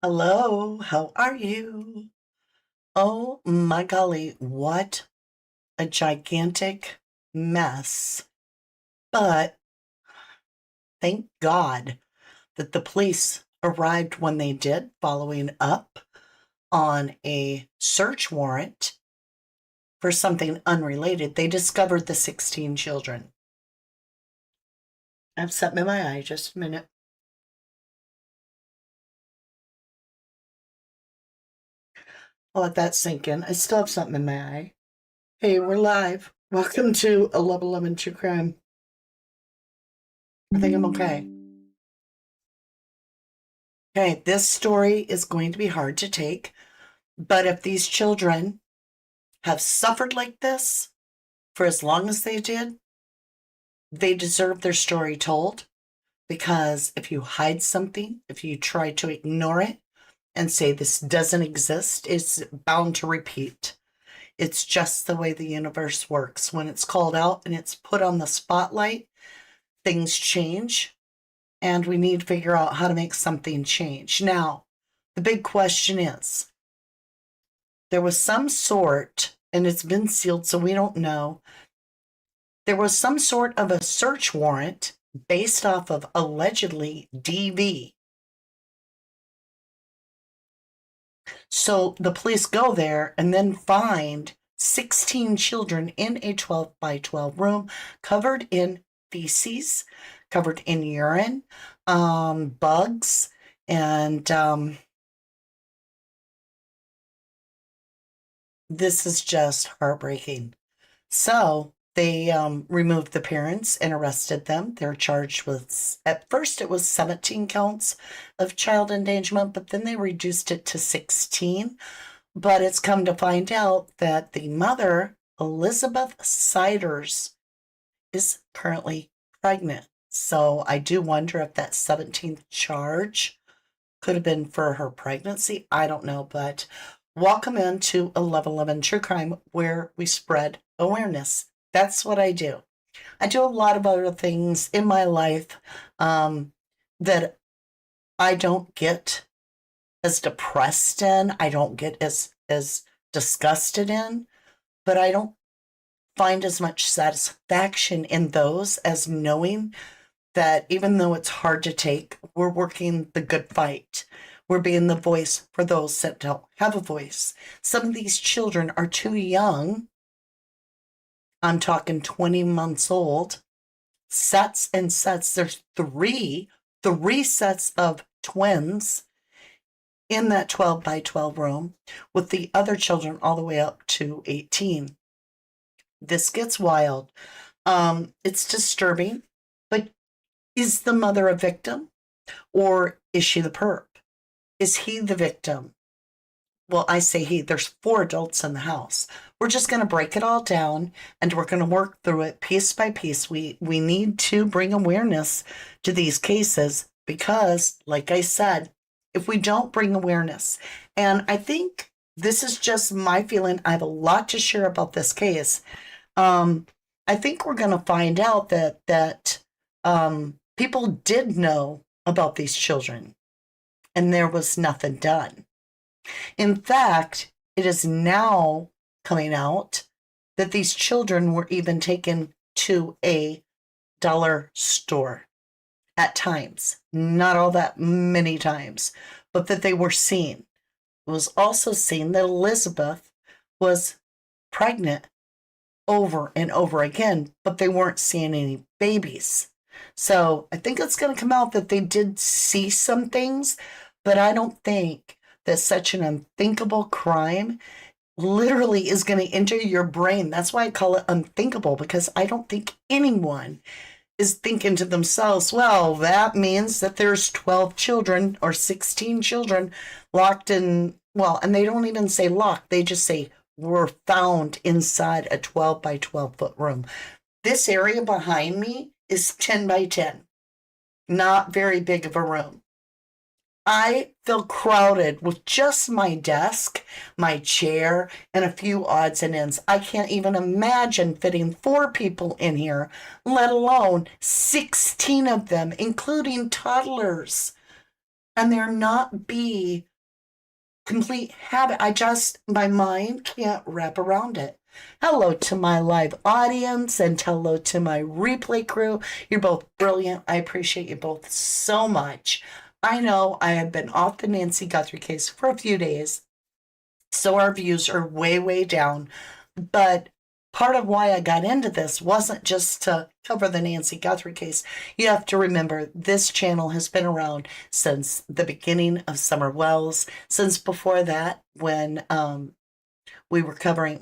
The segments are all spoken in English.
Hello, how are you? Oh my golly, what a gigantic mess. But thank God that the police arrived when they did, following up on a search warrant for something unrelated. They discovered the 16 children. I have something in my eye, just a minute. I'll let that sink in. I still have something in my eye. Hey, we're live. Welcome to 1111 True Crime. I think I'm okay. Okay, this story is going to be hard to take, but if these children have suffered like this for as long as they did, they deserve their story told. Because if you hide something, if you try to ignore it and say this doesn't exist, it's bound to repeat. It's just the way the universe works. When it's called out and it's put on the spotlight, things change, and we need to figure out how to make something change. Now, the big question is, there was some sort, and it's been sealed, so we don't know. There was some sort of a search warrant based off of allegedly DV. So the police go there and then find 16 children in a 12 by 12 room covered in feces, covered in urine, bugs, and this is just heartbreaking. So they removed the parents and arrested them. They're charged with, at first it was 17 counts of child endangerment, but then they reduced it to 16. But it's come to find out that the mother, Elizabeth Sider'S, is currently pregnant. So I do wonder if that 17th charge could have been for her pregnancy. I don't know, but welcome into 1111 True Crime, where we spread awareness. That's what I do. I do a lot of other things in my life that I don't get as depressed in. I don't get as disgusted in, but I don't find as much satisfaction in those as knowing that even though it's hard to take, we're working the good fight. We're being the voice for those that don't have a voice. Some of these children are too young. I'm talking 20 months old. Sets and sets. There's three sets of twins in that 12 by 12 room, with the other children all the way up to 18. This gets wild. It's disturbing, but is the mother a victim, or is she the perp? Is he the victim? Well, I say he. There's 4 adults in the house. We're just going to break it all down, and we're going to work through it piece by piece. We need to bring awareness to these cases because, like I said, if we don't bring awareness, and I think this is just my feeling, I have a lot to share about this case. I think we're going to find out that people did know about these children, and there was nothing done. In fact, it is now coming out that these children were even taken to a dollar store at times, not all that many times, but that they were seen. It was also seen that Elizabeth was pregnant over and over again, but they weren't seeing any babies. So I think it's going to come out that they did see some things, but I don't think that such an unthinkable crime literally is going to enter your brain. That's why I call it unthinkable, because I don't think anyone is thinking to themselves, well, that means that there's 12 children or 16 children locked in, well, and they don't even say locked, they just say were found inside a 12 by 12 foot room. This area behind me is 10 by 10, not very big of a room. I feel crowded with just my desk, my chair, and a few odds and ends. I can't even imagine fitting 4 people in here, let alone 16 of them, including toddlers. And there not be complete habit. My mind can't wrap around it. Hello to my live audience and hello to my replay crew. You're both brilliant. I appreciate you both so much. I know I have been off the Nancy Guthrie case for a few days, so our views are way, way down. But part of why I got into this wasn't just to cover the Nancy Guthrie case. You have to remember this channel has been around since the beginning of Summer Wells, since before that when we were covering,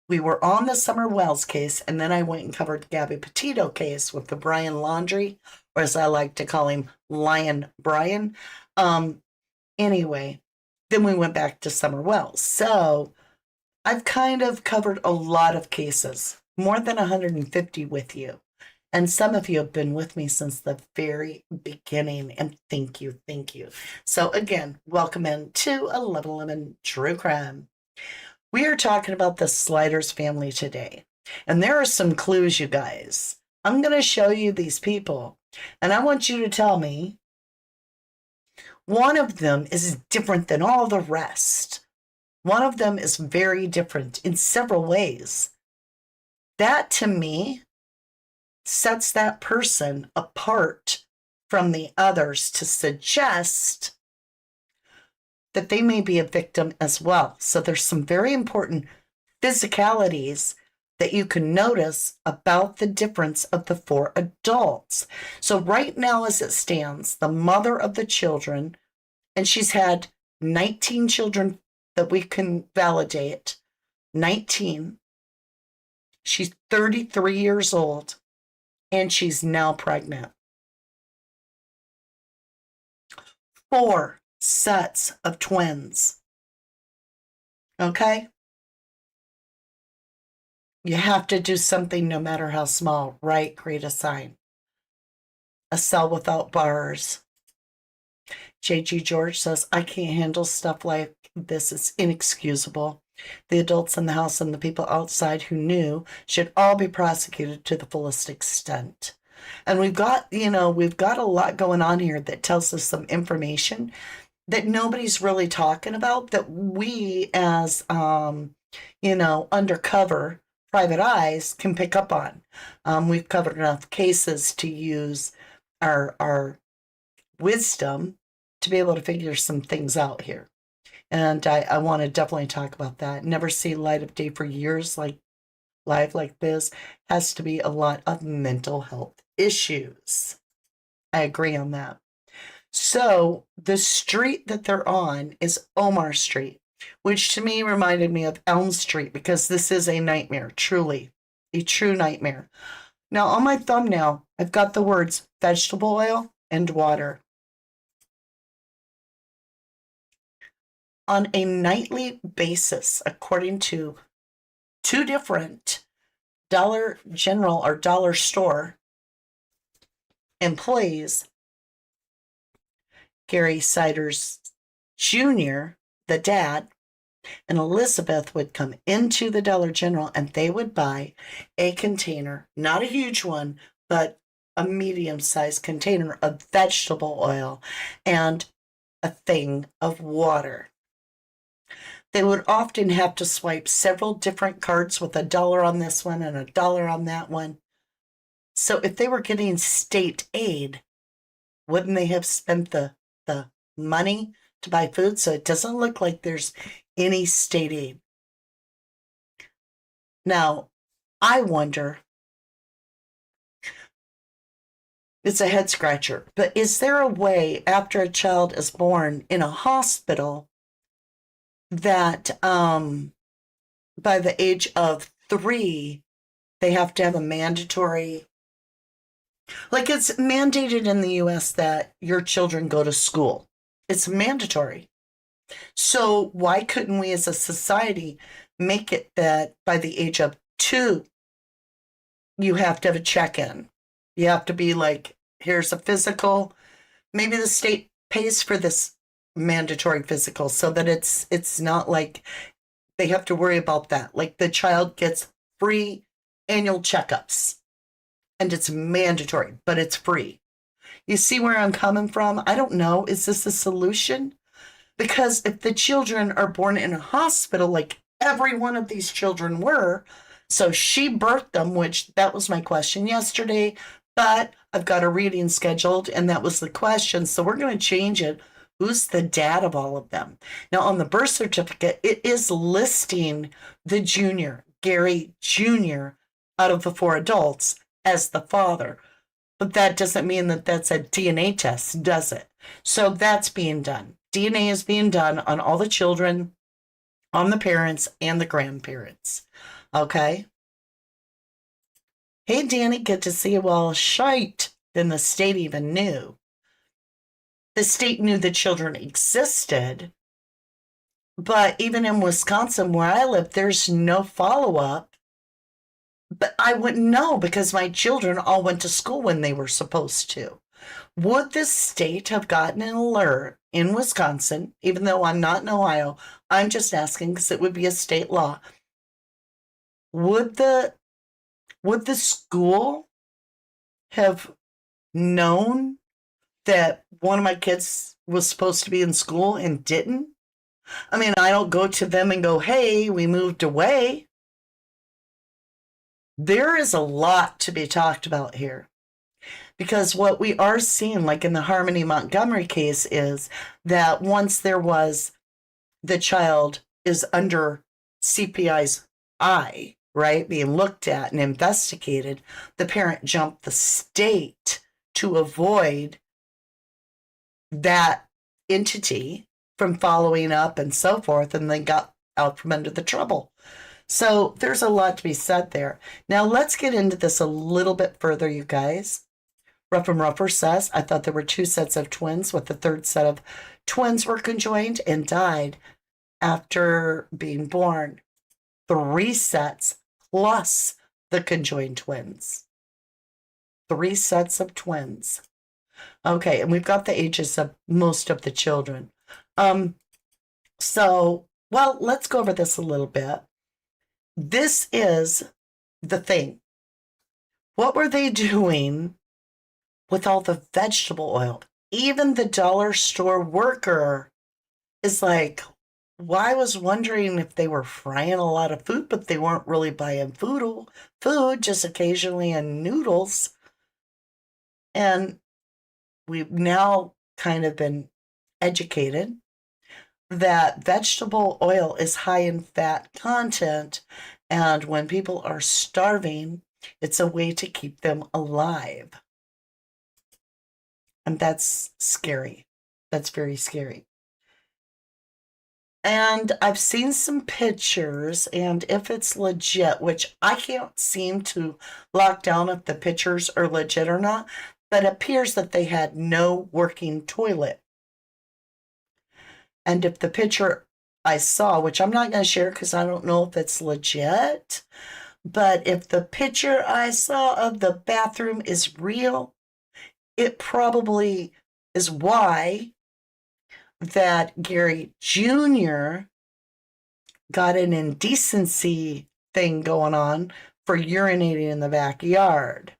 we were on the Summer Wells case, and then I went and covered the Gabby Petito case with the Brian Laundrie, or as I like to call him, Lion Brian. Anyway, then we went back to Summer Wells. So I've kind of covered a lot of cases, more than 150 with you. And some of you have been with me since the very beginning, and thank you, thank you. So again, welcome into 1111 True Crime. We are talking about the Sider'S family today, and there are some clues, you guys. I'm going to show you these people, and I want you to tell me one of them is different than all the rest. One of them is very different in several ways. That, to me, sets that person apart from the others to suggest that they may be a victim as well. So there's some very important physicalities that you can notice about the difference of the four adults. So right now, as it stands, the mother of the children, and she's had 19 children that we can validate, 19. She's 33 years old, and she's now pregnant. 4 sets of twins. Okay? You have to do something no matter how small, right? Create a sign. A cell without bars. J.G. George says, I can't handle stuff like this. It's inexcusable. The adults in the house and the people outside who knew should all be prosecuted to the fullest extent. And we've got a lot going on here that tells us some information that nobody's really talking about, that we as, undercover private eyes can pick up on. We've covered enough cases to use our wisdom to be able to figure some things out here. And I want to definitely talk about that. Never see light of day for years live like this. Has to be a lot of mental health issues. I agree on that. So the street that they're on is Ohmer Street, which to me reminded me of Elm Street, because this is a nightmare, truly, a true nightmare. Now on my thumbnail, I've got the words vegetable oil and water. On a nightly basis, according to 2 different Dollar General or dollar store employees, Gary Sider'S Jr., the dad, and Elizabeth would come into the Dollar General and they would buy a container, not a huge one, but a medium-sized container of vegetable oil and a thing of water. They would often have to swipe several different cards with $1 on this one and $1 on that one. So if they were getting state aid, wouldn't they have spent the money to buy food? So it doesn't look like there's any state aid. Now, I wonder, it's a head scratcher, but is there a way after a child is born in a hospital that by the age of 3, they have to have a mandatory, like it's mandated in the US that your children go to school. It's mandatory. So why couldn't we as a society make it that by the age of 2, you have to have a check-in? You have to be like, here's a physical. Maybe the state pays for this mandatory physical so that it's not like they have to worry about that. Like the child gets free annual checkups and it's mandatory, but it's free. You see where I'm coming from? I don't know. Is this a solution? Because if the children are born in a hospital, like every one of these children were, so she birthed them, which that was my question yesterday, but I've got a reading scheduled and that was the question. So we're going to change it. Who's the dad of all of them? Now, on the birth certificate, it is listing the junior, Gary Jr., out of the 4 adults as the father. But that doesn't mean that that's a DNA test, does it? So that's being done. DNA is being done on all the children, on the parents, and the grandparents. Okay? Hey, Danny, good to see you. Well, shite, then the state even knew. The state knew the children existed, but even in Wisconsin, where I live, there's no follow-up. But I wouldn't know because my children all went to school when they were supposed to. Would the state have gotten an alert in Wisconsin, even though I'm not in Ohio? I'm just asking because it would be a state law. Would the school have known that one of my kids was supposed to be in school and didn't? I mean, I don't go to them and go, hey, we moved away. There is a lot to be talked about here. Because what we are seeing, like in the Harmony Montgomery case, is that once there was the child is under CPI's eye, right, being looked at and investigated, the parent jumped the state to avoid that entity from following up and so forth, and then got out from under the trouble. So there's a lot to be said there. Now let's get into this a little bit further, you guys. Rough and Rougher says, I thought there were 2 sets of twins, with the 3rd set of twins were conjoined and died after being born. 3 sets plus the conjoined twins. 3 sets of twins. Okay, and we've got the ages of most of the children. So, well, let's go over this a little bit. This is the thing. What were they doing with all the vegetable oil? Even the dollar store worker is like, well, I was wondering if they were frying a lot of food, but they weren't really buying food, just occasionally in noodles. And we've now kind of been educated that vegetable oil is high in fat content, and when people are starving, it's a way to keep them alive. And that's scary. That's very scary. And I've seen some pictures, and if it's legit, which I can't seem to lock down if the pictures are legit or not, but it appears that they had no working toilet. And if the picture I saw, which I'm not going to share because I don't know if it's legit, but if the picture I saw of the bathroom is real, it probably is why that Gary Jr. got an indecency thing going on for urinating in the backyard.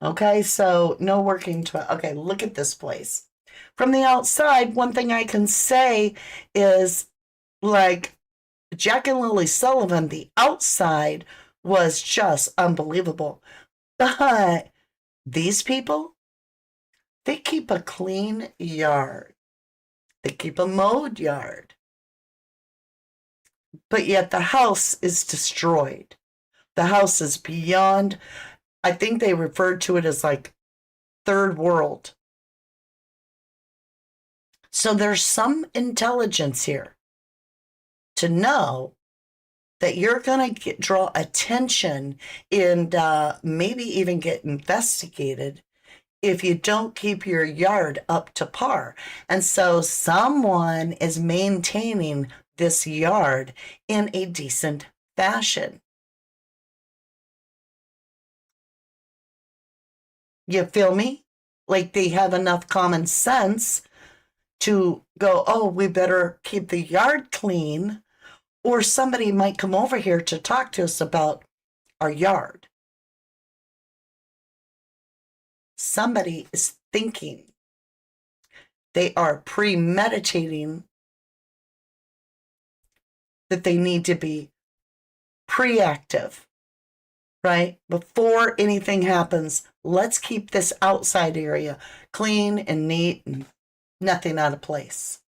Okay, so no working toilet. Okay, look at this place. From the outside, one thing I can say is, like, Jack and Lily Sullivan, the outside was just unbelievable. But these people, they keep a clean yard. They keep a mowed yard. But yet the house is destroyed. The house is beyond, I think they referred to it as like third world. So there's some intelligence here to know that you're going to draw attention and maybe even get investigated if you don't keep your yard up to par. And so someone is maintaining this yard in a decent fashion. You feel me? Like they have enough common sense to go, oh, we better keep the yard clean, or somebody might come over here to talk to us about our yard. Somebody is thinking. They are premeditating that they need to be preactive, right? Before anything happens, let's keep this outside area clean and neat and nothing out of place.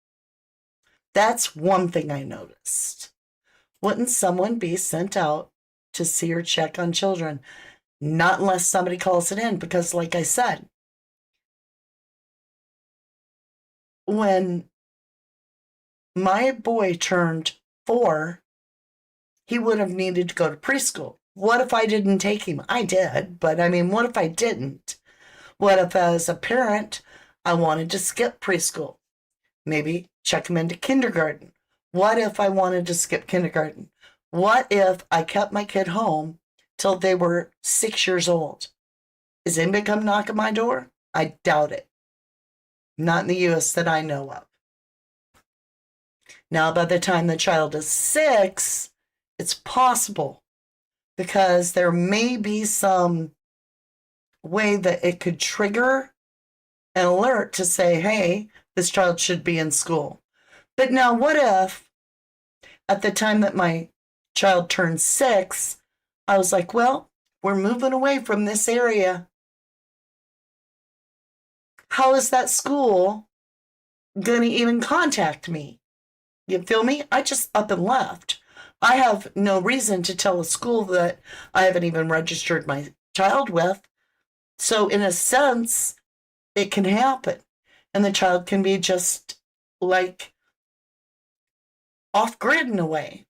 That's one thing I noticed. Wouldn't someone be sent out to see or check on children? Not unless somebody calls it in, because like I said, when my boy turned 4, he would have needed to go to preschool. What if I didn't take him? I did, but I mean, what if I didn't? What if, as a parent, I wanted to skip preschool? Maybe check him into kindergarten. What if I wanted to skip kindergarten? What if I kept my kid home till they were 6 years old? Is anybody come knock at my door? I doubt it. Not in the U.S. that I know of. Now, by the time the child is 6, it's possible, because there may be some way that it could trigger an alert to say, hey, this child should be in school. But now what if at the time that my child turned 6, I was like, well, we're moving away from this area. How is that school going to even contact me? You feel me? I just up and left. I have no reason to tell a school that I haven't even registered my child with. So in a sense, it can happen. And the child can be just like off grid in a way.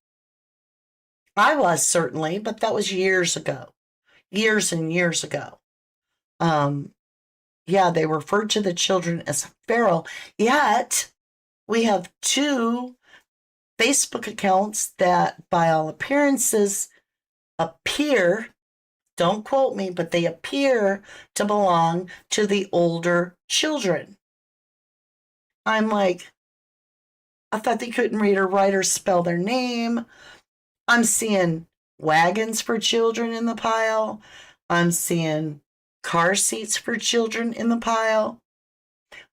I was certainly, but that was years ago. Years and years ago. Yeah, they referred to the children as feral. Yet, we have 2 Facebook accounts that, by all appearances, appear, don't quote me, but they appear to belong to the older children. I'm like, I thought they couldn't read or write or spell their name. I'm seeing wagons for children in the pile. I'm seeing car seats for children in the pile.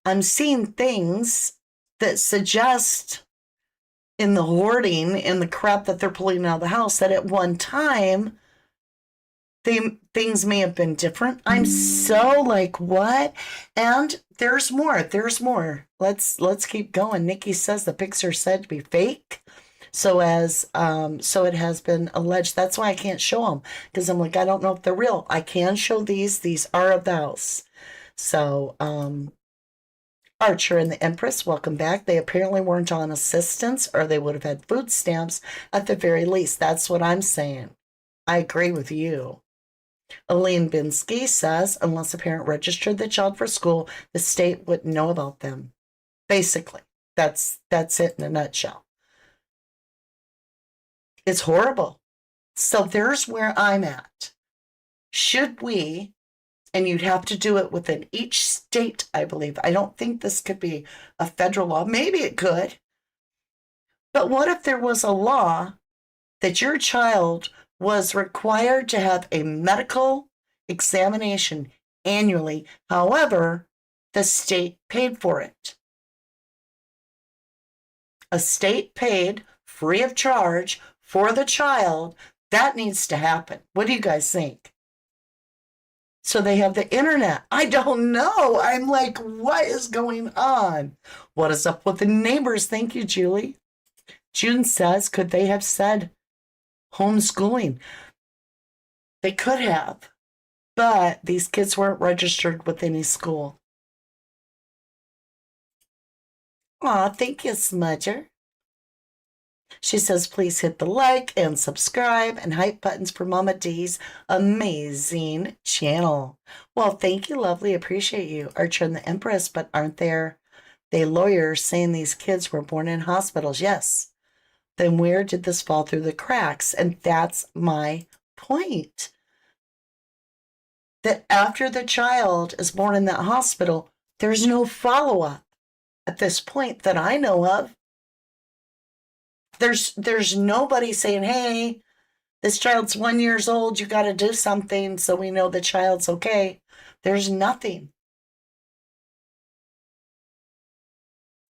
I'm seeing things that suggest, in the hoarding and the crap that they're pulling out of the house, that at one time things may have been different. I'm so like, what? And there's more. There's more. Let's keep going. Nikki says the pics are said to be fake. So it has been alleged. That's why I can't show them, because I'm like, I don't know if they're real. I can show these. These are of the house. So Archer and the Empress, welcome back. They apparently weren't on assistance, or they would have had food stamps at the very least. That's what I'm saying. I agree with you. Elaine Binsky says, unless a parent registered the child for school, the state wouldn't know about them. Basically, that's it in a nutshell. It's horrible. So there's where I'm at. Should we, and you'd have to do it within each state, I believe. I don't think this could be a federal law. Maybe it could. But what if there was a law that your child was required to have a medical examination annually? However, the state paid for it. A state paid free of charge for the child. That needs to happen. What do you guys think? So they have the internet. I don't know. I'm like, what is going on? What is up with the neighbors? Thank you, Julie. June says, could they have said homeschooling? They could have, but these kids weren't registered with any school. Aw, thank you, Smudger. She says, please hit the like and subscribe and hype buttons for Mama D's amazing channel. Well, thank you, lovely. Appreciate you. Archer and the Empress, but aren't they lawyers saying these kids were born in hospitals? Yes. Then where did this fall through the cracks? And that's my point. That after the child is born in that hospital, there's no follow-up at this point that I know of. There's nobody saying, hey, this child's 1 year old, you got to do something so we know the child's okay. There's nothing.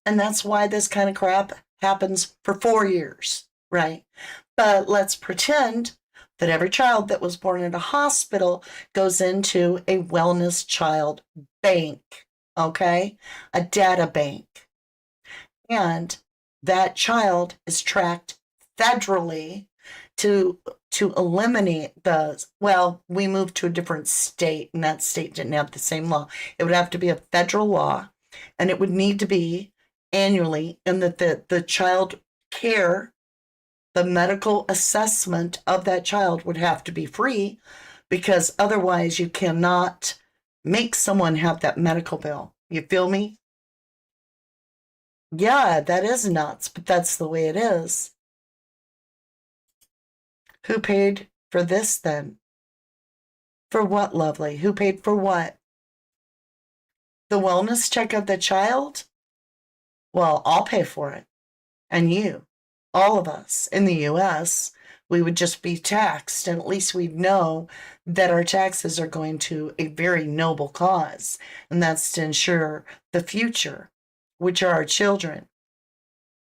And that's why this kind of crap happens for 4 years, right? But let's pretend that every child that was born in a hospital goes into a wellness child bank, okay? A data bank. And that child is tracked federally to eliminate the, well, we moved to a different state and that state didn't have the same law. It would have to be a federal law and it would need to be annually, and that the child care, the medical assessment of that child would have to be free, because otherwise you cannot make someone have that medical bill. You feel me? Yeah, that is nuts, but that's the way it is. Who paid for this then? For what, lovely? Who paid for what? The wellness check of the child? Well, I'll pay for it. And you, all of us in the US, we would just be taxed, and at least we'd know that our taxes are going to a very noble cause, and that's to ensure the future, which are our children.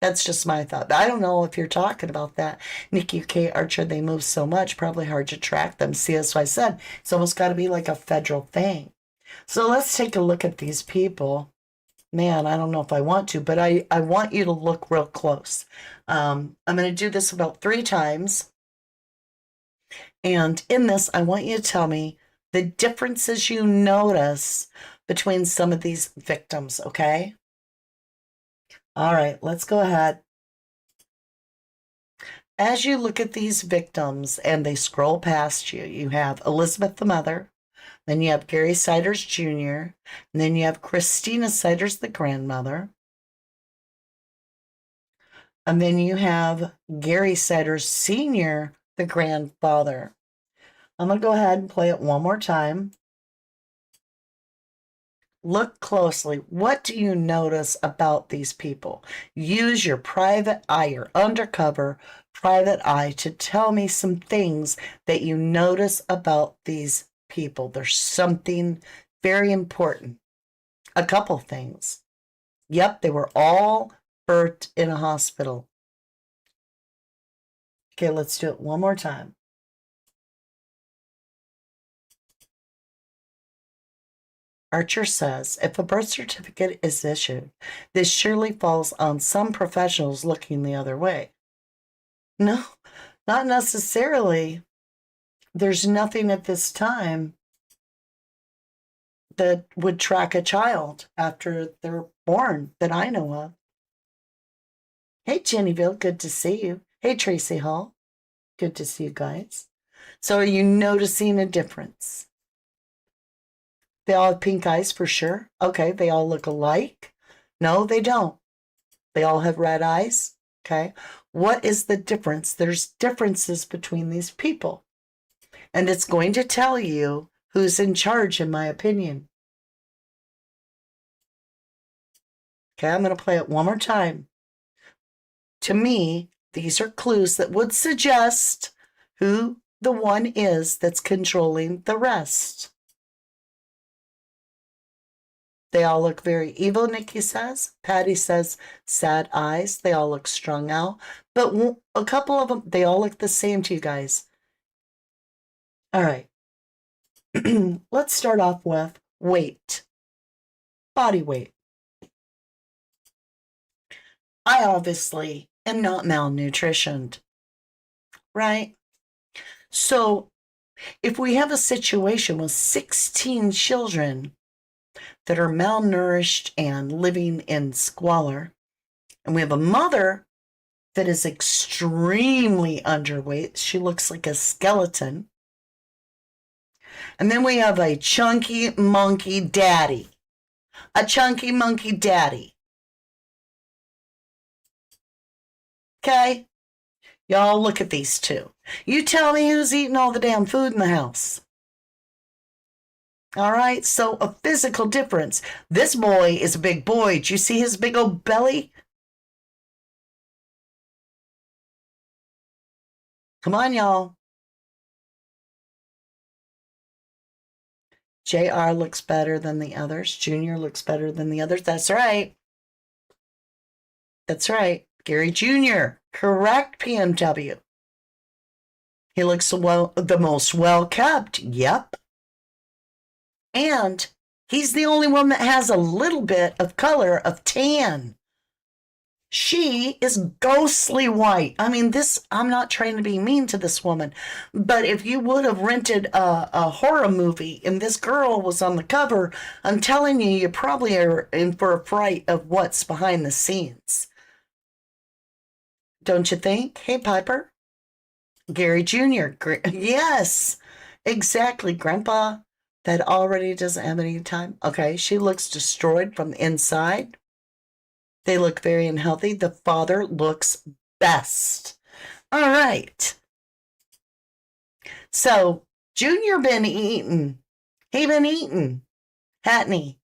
That's just my thought. I don't know if you're talking about that. Nikki K. Archer, they move so much, probably hard to track them. See, that's what I said. It's almost got to be like a federal thing. So let's take a look at these people. Man, I don't know if I want to, but I want you to look real close. I'm going to do this about 3 times. And in this, I want you to tell me the differences you notice between some of these victims, okay? All right, let's go ahead. As you look at these victims and they scroll past you, you have Elizabeth the mother, then you have Gary Sider'S Jr., and then you have Christina Sider'S the grandmother, and then you have Gary Sider'S Sr., the grandfather. I'm going to go ahead and play it one more time. Look closely. What do you notice about these people? Use your private eye, your undercover private eye, to tell me some things that you notice about these people. There's something very important. A couple things. Yep, they were all birthed in a hospital. Okay, let's do it one more time. Archer says, if a birth certificate is issued, this surely falls on some professionals looking the other way. No, not necessarily. There's nothing at this time that would track a child after they're born that I know of. Hey, Jennyville, good to see you. Hey, Tracy Hall, good to see you guys. So are you noticing a difference? They all have pink eyes for sure. Okay, they all look alike. No, they don't. They all have red eyes. Okay, what is the difference? There's differences between these people. And it's going to tell you who's in charge, in my opinion. Okay, I'm going to play it one more time. To me, these are clues that would suggest who the one is that's controlling the rest. They all look very evil, Nikki says. Patty says sad eyes. They all look strung out. But a couple of them, they all look the same to you guys. All right. Let's start off with weight. Body weight. I obviously am not malnutritioned, right? So if we have a situation with 16 children that are malnourished and living in squalor, and we have a mother that is extremely underweight, she looks like a skeleton, and then we have a chunky monkey daddy. A chunky monkey daddy. Okay? Y'all look at these two. You tell me who's eating all the damn food in the house. All right, so a physical difference. This boy is a big boy. Do you see his big old belly? Come on, y'all. JR looks better than the others. Junior looks better than the others. That's right. That's right. Gary Jr. Correct, PMW. He looks the most well kept. Yep. And he's the only one that has a little bit of color of tan. She is ghostly white. I mean, I'm not trying to be mean to this woman, but if you would have rented a horror movie and this girl was on the cover, I'm telling you, you probably are in for a fright of what's behind the scenes. Don't you think? Hey, Piper. Gary Jr. Yes, exactly. Grandpa that already doesn't have any time. Okay, she looks destroyed from the inside. They look very unhealthy. The father looks best. All right. So, Junior been eating. He been eating, hadn't he?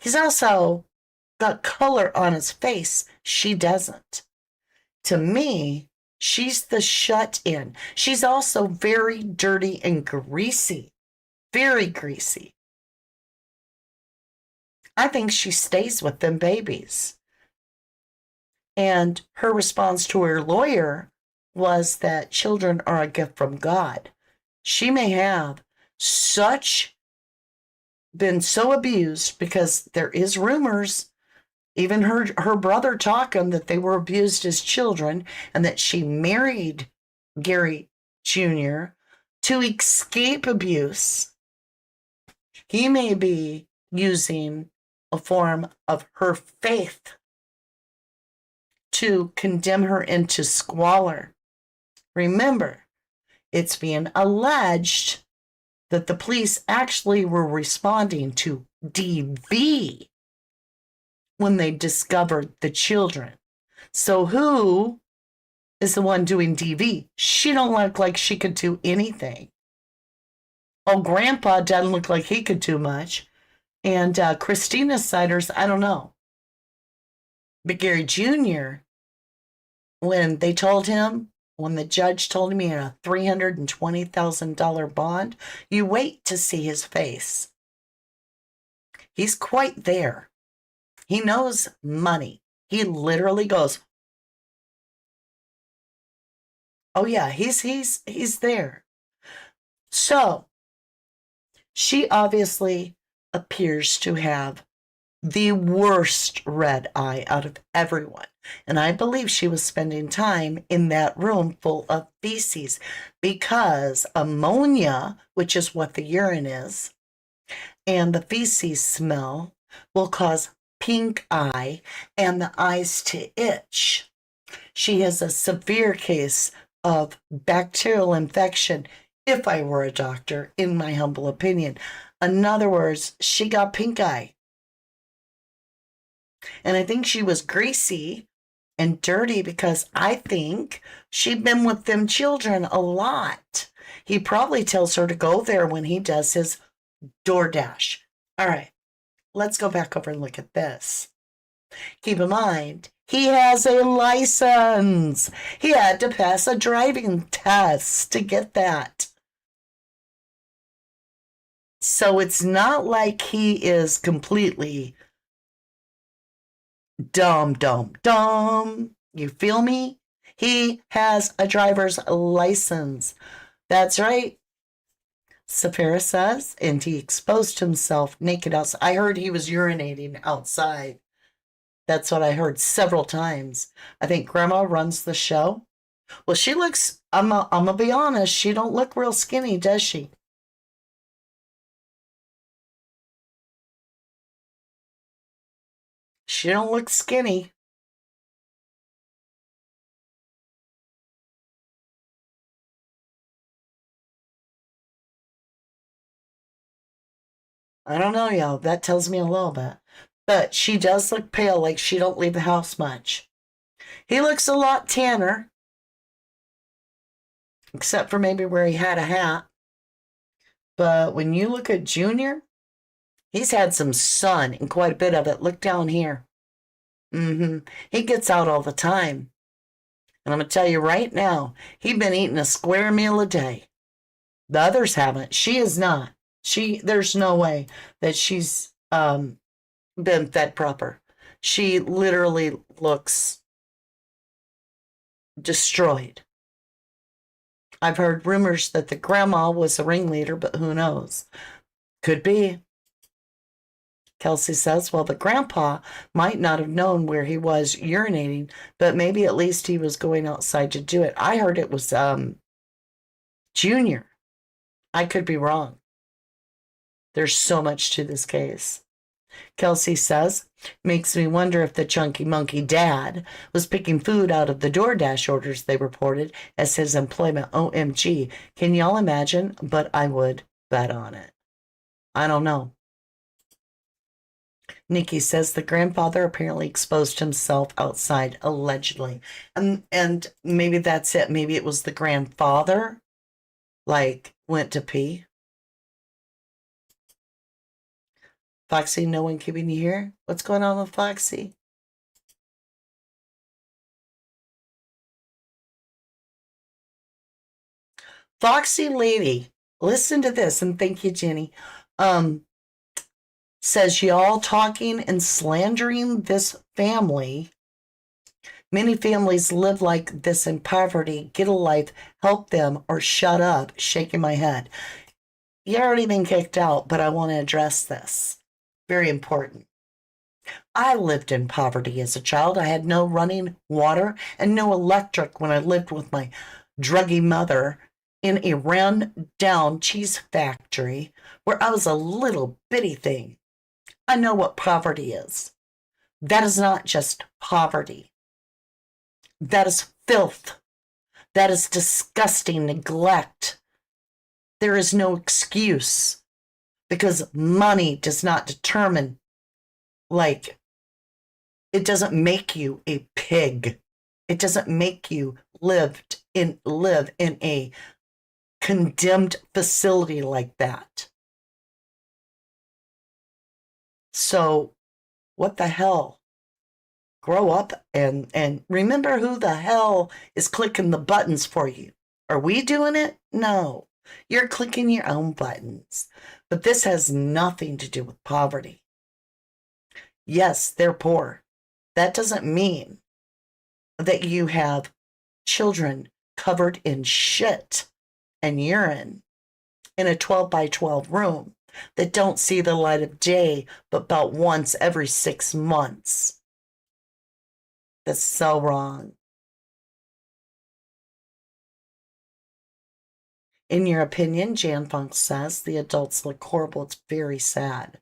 He's also got color on his face. She doesn't. To me, she's the shut-in. She's also very dirty and greasy. Very greasy. I think she stays with them babies. And her response to her lawyer was that children are a gift from God. She may have been so abused, because there is rumors, even her brother talking, that they were abused as children, and that she married Gary Jr. to escape abuse. He may be using a form of her faith to condemn her into squalor. Remember, it's being alleged that the police actually were responding to DV when they discovered the children. So who is the one doing DV? She don't look like she could do anything. Oh, Grandpa doesn't look like he could do much. And Christina's Sider'S, I don't know. But Gary Jr., when the judge told him he had a $320,000 bond, you wait to see his face. He's quite there. He knows money. He literally goes, oh yeah, he's there. So she obviously appears to have the worst red eye out of everyone. And I believe she was spending time in that room full of feces, because ammonia, which is what the urine is, and the feces smell will cause pink eye and the eyes to itch. She has a severe case of bacterial infection, if I were a doctor, in my humble opinion. In other words, she got pink eye. And I think she was greasy and dirty because I think she'd been with them children a lot. He probably tells her to go there when he does his DoorDash. All right, let's go back over and look at this. Keep in mind, he has a license. He had to pass a driving test to get that. So it's not like he is completely dumb. You feel me? He has a driver's license. That's right. Sapphira says, and he exposed himself naked outside. I heard he was urinating outside. That's what I heard several times. I think Grandma runs the show. Well, she looks, I'm gonna be honest, she don't look real skinny, does she? She don't look skinny. I don't know, y'all. That tells me a little bit. But she does look pale, like she don't leave the house much. He looks a lot tanner, except for maybe where he had a hat. But when you look at Junior, he's had some sun and quite a bit of it. Look down here. He gets out all the time. And I'm going to tell you right now, he's been eating a square meal a day. The others haven't. She is not. There's no way that she's been fed proper. She literally looks destroyed. I've heard rumors that the grandma was the ringleader, but who knows? Could be. Kelsey says, well, the grandpa might not have known where he was urinating, but maybe at least he was going outside to do it. I heard it was Junior. I could be wrong. There's so much to this case. Kelsey says, makes me wonder if the chunky monkey dad was picking food out of the DoorDash orders they reported as his employment. OMG. Can y'all imagine? But I would bet on it. I don't know. Nikki says the grandfather apparently exposed himself outside, allegedly. And maybe that's it. Maybe it was the grandfather, like, went to pee. Foxy, no one keeping you here? What's going on with Foxy? Foxy lady, listen to this, and thank you, Jenny. Says y'all talking and slandering this family. Many families live like this in poverty. Get a life, help them, or shut up. Shaking my head. You already been kicked out, but I want to address this. Very important. I lived in poverty as a child. I had no running water and no electric when I lived with my druggy mother in a run-down cheese factory where I was a little bitty thing. I know what poverty is. That is not just poverty. That is filth. That is disgusting neglect. There is no excuse because money does not determine, like, it doesn't make you a pig. It doesn't make you live in a condemned facility like that. So, what the hell? Grow up and remember who the hell is clicking the buttons for you. Are we doing it? No. You're clicking your own buttons. But this has nothing to do with poverty. Yes, they're poor. That doesn't mean that you have children covered in shit and urine in a 12 by 12 room that don't see the light of day but about once every 6 months. That's so wrong. In your opinion, Jan Funk says, the adults look horrible. It's very sad.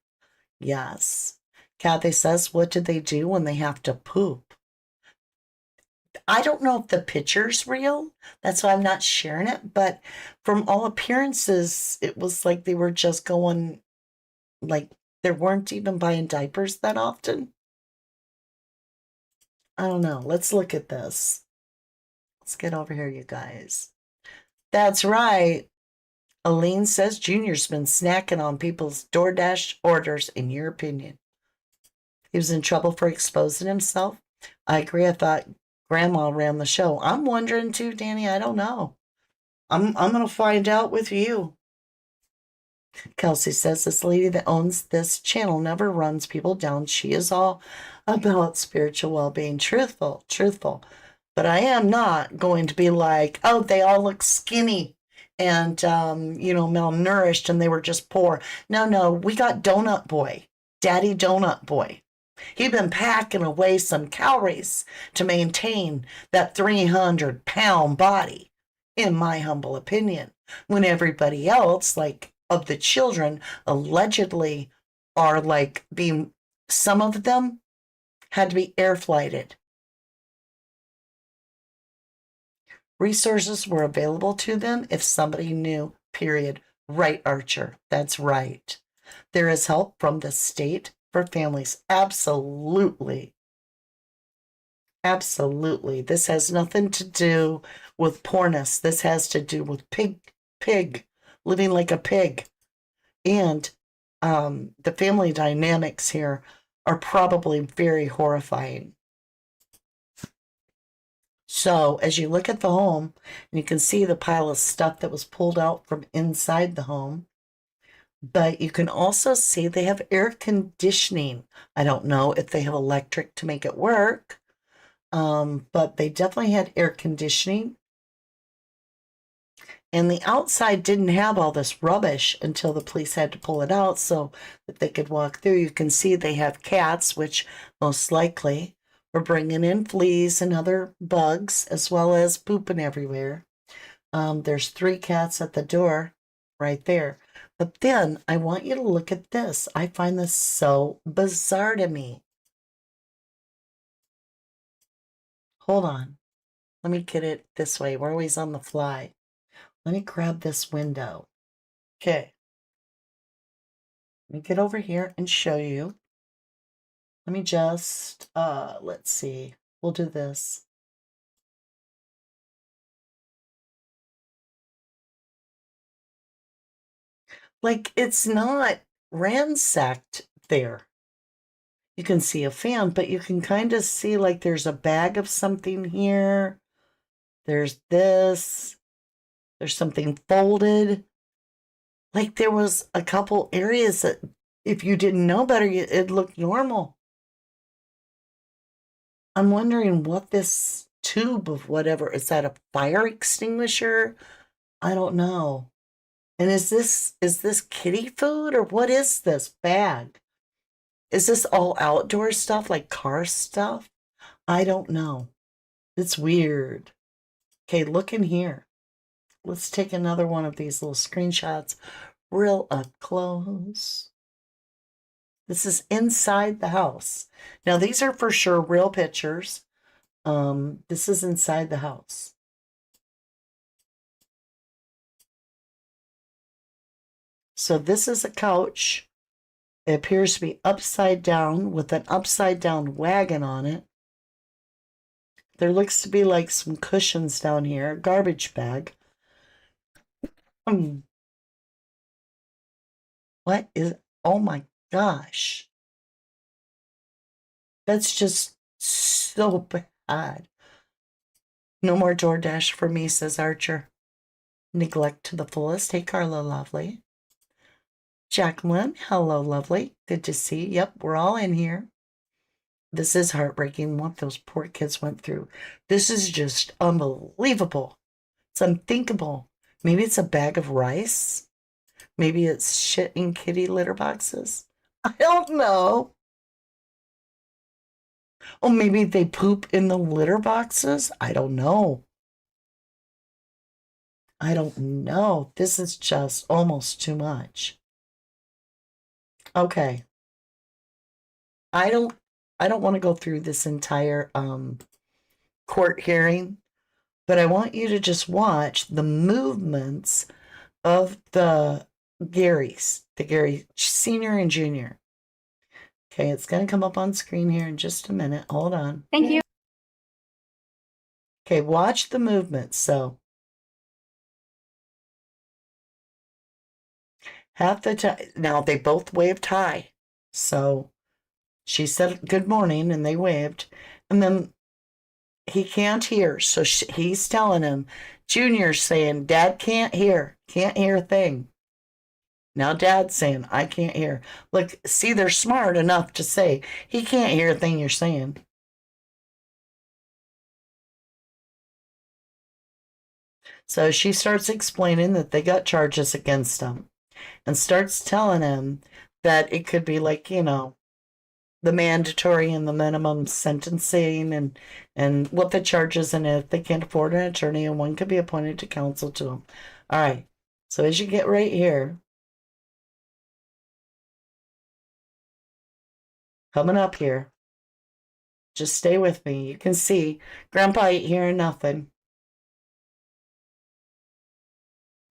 Yes. Kathy says, what do they do when they have to poop? I don't know if the picture's real. That's why I'm not sharing it. But from all appearances, it was like they were just going, like, they weren't even buying diapers that often. I don't know. Let's look at this. Let's get over here, you guys. That's right. Aline says Junior's been snacking on people's DoorDash orders, in your opinion. He was in trouble for exposing himself. I agree. I thought Grandma ran the show. I'm wondering too, Danny. I don't know. I'm going to find out with you. Kelsey says this lady that owns this channel never runs people down. She is all about spiritual well-being. Truthful. But I am not going to be like, oh, they all look skinny and, malnourished and they were just poor. No, we got Donut Boy, Daddy Donut Boy. He'd been packing away some calories to maintain that 300-pound body, in my humble opinion, when everybody else, like, of the children allegedly are like being, some of them had to be air flighted. Resources were available to them if somebody knew, period. Right, Archer. That's right. There is help from the state for families. Absolutely. Absolutely. This has nothing to do with poorness. This has to do with pig, living like a pig. And the family dynamics here are probably very horrifying. So as you look at the home, and you can see the pile of stuff that was pulled out from inside the home, But you can also see they have air conditioning. I don't know if they have electric to make it work, but they definitely had air conditioning. And the outside didn't have all this rubbish until the police had to pull it out so that they could walk through. You can see they have cats, which most likely were bringing in fleas and other bugs, as well as pooping everywhere. There's 3 cats at the door right there. But then I want you to look at this. I find this so bizarre to me. Hold on. Let me get it this way. We're always on the fly. Let me grab this window. Okay. Let me get over here and show you. Let me just, let's see. We'll do this. Like, it's not ransacked there. You can see a fan, but you can kind of see like there's a bag of something here. There's this. There's something folded. Like there was a couple areas that if you didn't know better, it looked normal. I'm wondering what this tube of whatever, is that a fire extinguisher? I don't know. And is this kitty food or what is this bag? Is this all outdoor stuff like car stuff? I don't know. It's weird. Okay, look in here. Let's take another one of these little screenshots real up close. This is inside the house. Now these are for sure real pictures. This is inside the house. So this is a couch. It appears to be upside down with an upside down wagon on it. There looks to be like some cushions down here, a garbage bag. What is, oh my gosh. That's just so bad. No more DoorDash for me, says Archer. Neglect to the fullest. Hey, Carla, lovely. Jacqueline, hello, lovely. Good to see you. Yep, we're all in here. This is heartbreaking what those poor kids went through. This is just unbelievable. It's unthinkable. Maybe it's a bag of rice. Maybe it's shit in kitty litter boxes. I don't know. Oh, maybe they poop in the litter boxes. I don't know. I don't know. This is just almost too much. Okay. I don't want to go through this entire court hearing, but I want you to just watch the movements of the Garys, the Gary senior and junior. Okay, it's going to come up on screen here in just a minute. Hold on. Thank you. Okay, watch the movement. So half the time, now they both waved hi. So she said good morning and they waved. And then he can't hear. So he's telling him, Junior's saying, Dad can't hear a thing. Now Dad's saying, I can't hear. Look, see, they're smart enough to say, he can't hear a thing you're saying. So she starts explaining that they got charges against him and starts telling him that it could be like, the mandatory and the minimum sentencing and what the charges and if they can't afford an attorney and one could be appointed to counsel to them. All right. So as you get right here, coming up here, just stay with me. You can see Grandpa ain't hearing nothing.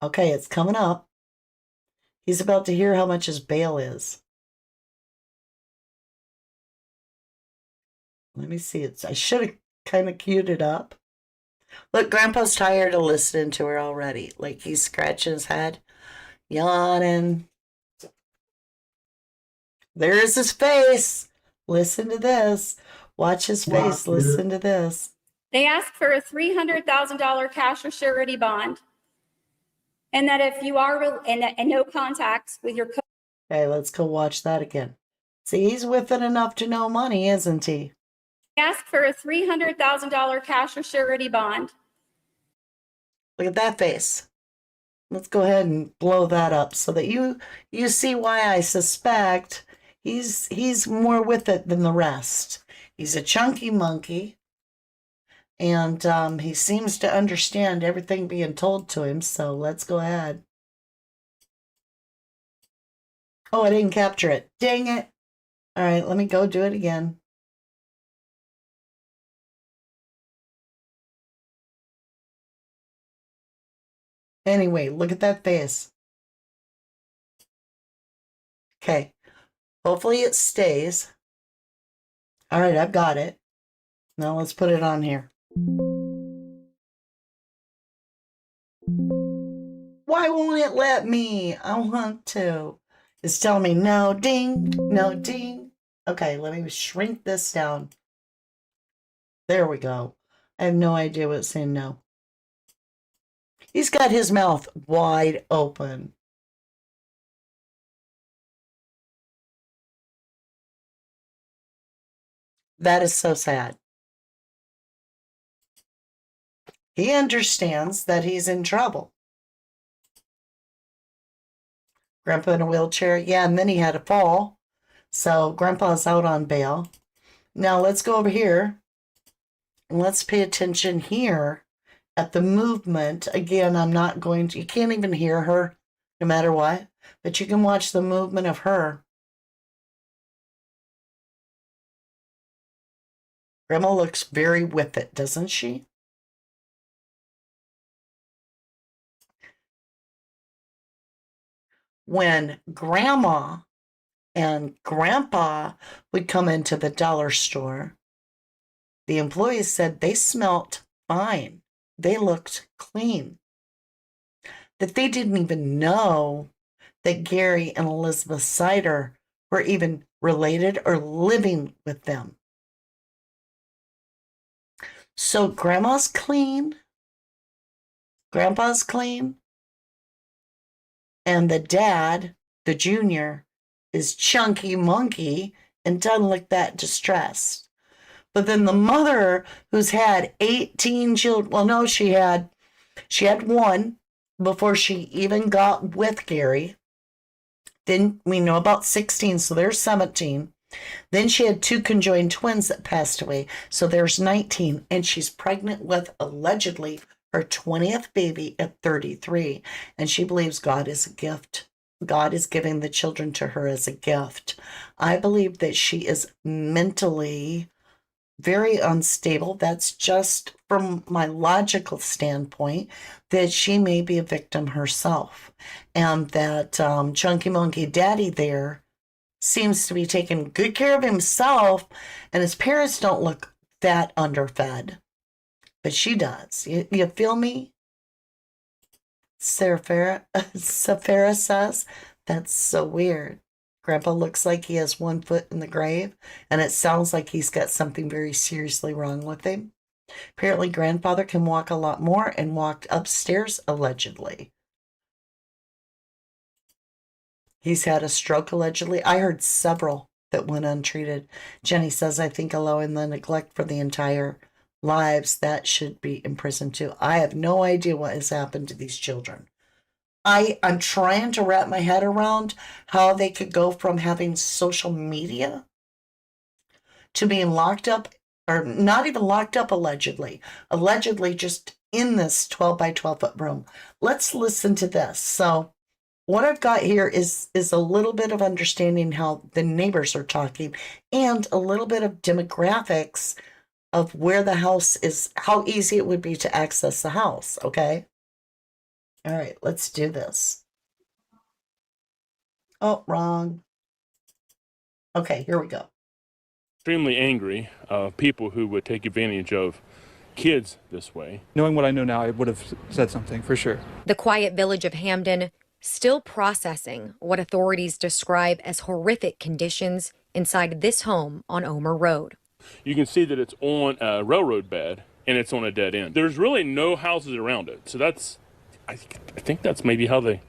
Okay, it's coming up. He's about to hear how much his bail is. Let me see. I should have kind of queued it up. Look, Grandpa's tired of listening to her already. Like he's scratching his head, yawning. There's his face. Listen to this. Watch his face. Listen to this. They asked for a $300,000 cash or surety bond. and that if you are and no contacts with your Okay, let's go watch that again. See, he's with it enough to know money, isn't he? ask for a $300,000 cash or surety bond. Look at that face. Let's go ahead and blow that up so that you see why I suspect he's more with it than the rest. He's a chunky monkey, and he seems to understand everything being told to him. So let's go ahead. Oh, I didn't capture it. Dang it. All right, let me go do it again. Anyway, look at that face. Okay. Hopefully it stays. All right, I've got it. Now let's put it on here. Why won't it let me? I want to. It's telling me no ding, no ding. Okay, let me shrink this down. There we go. I have no idea what it's saying no. He's got his mouth wide open. That is so sad. He understands that he's in trouble. Grandpa in a wheelchair. Yeah, and then he had a fall. So Grandpa's out on bail. Now let's go over here. And let's pay attention here at the movement. Again, I'm not going to, you can't even hear her no matter what. But you can watch the movement of her. Grandma looks very with it, doesn't she? When Grandma and Grandpa would come into the dollar store, the employees said they smelt fine. They looked clean. That they didn't even know that Gary and Elizabeth Sider were even related or living with them. So Grandma's clean, Grandpa's clean, and the dad, the junior, is chunky monkey and doesn't look that distressed. But then the mother, who's had 18 children, well, no, she had one before she even got with Gary. Then we know about 16, so there's 17. Then she had 2 conjoined twins that passed away, so there's 19. And she's pregnant with, allegedly, her 20th baby at 33. And she believes God is a gift. God is giving the children to her as a gift. I believe that she is mentally very unstable. That's just from my logical standpoint, that she may be a victim herself. And that Chunky Monkey Daddy there seems to be taking good care of himself, and his parents don't look that underfed. But she does. You feel me? Safara says, that's so weird. Grandpa looks like he has 1 foot in the grave, and it sounds like he's got something very seriously wrong with him. Apparently, grandfather can walk a lot more and walked upstairs, allegedly. He's had a stroke, allegedly. I heard several that went untreated. Jenny says, I think allowing the neglect for the entire lives, that should be in prison too. I have no idea what has happened to these children. I'm trying to wrap my head around how they could go from having social media to being locked up, or not even locked up, allegedly just in this 12 by 12 foot room. Let's listen to this. So what I've got here is a little bit of understanding how the neighbors are talking, and a little bit of demographics of where the house is, how easy it would be to access the house. Okay. All right, let's do this. Oh, wrong. Okay, here we go. Extremely angry people who would take advantage of kids this way. Knowing what I know now, I would have said something for sure. The quiet village of Hamden still processing what authorities describe as horrific conditions inside this home on Ohmer Road. You can see that it's on a railroad bed and it's on a dead end. There's really no houses around it, so I think that's maybe how they